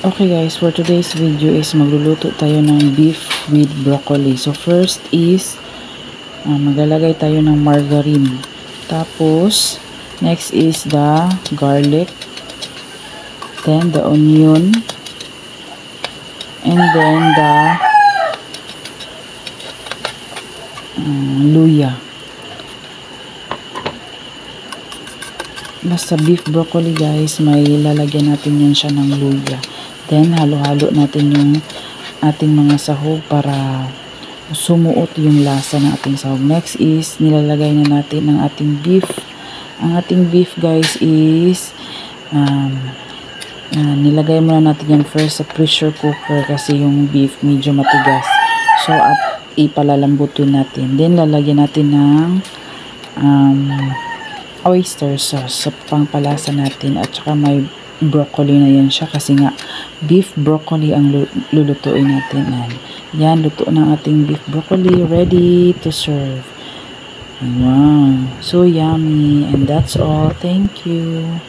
Okay guys, for today's video is magluluto tayo ng beef with broccoli. So first is maglalagay tayo ng margarine. Tapos next is the garlic, then the onion, and then the luya. Basta beef broccoli guys, may lalagyan natin yan siya ng luya. Then halo-halo natin yung ating mga sahog para sumuot yung lasa ng ating sahog. Next is nilalagay na natin ang ating beef. Ang ating beef guys is nilagay muna natin yan first sa pressure cooker kasi yung beef medyo matigas. So ipalalambutin natin. Then lalagyan natin ng oyster sauce sa pangpalasa natin, at saka may broccoli na yan siya kasi nga beef broccoli ang lulutuin natin. Yan, luto ng ating beef broccoli, ready to serve. Wow, so yummy. And that's all. Thank you.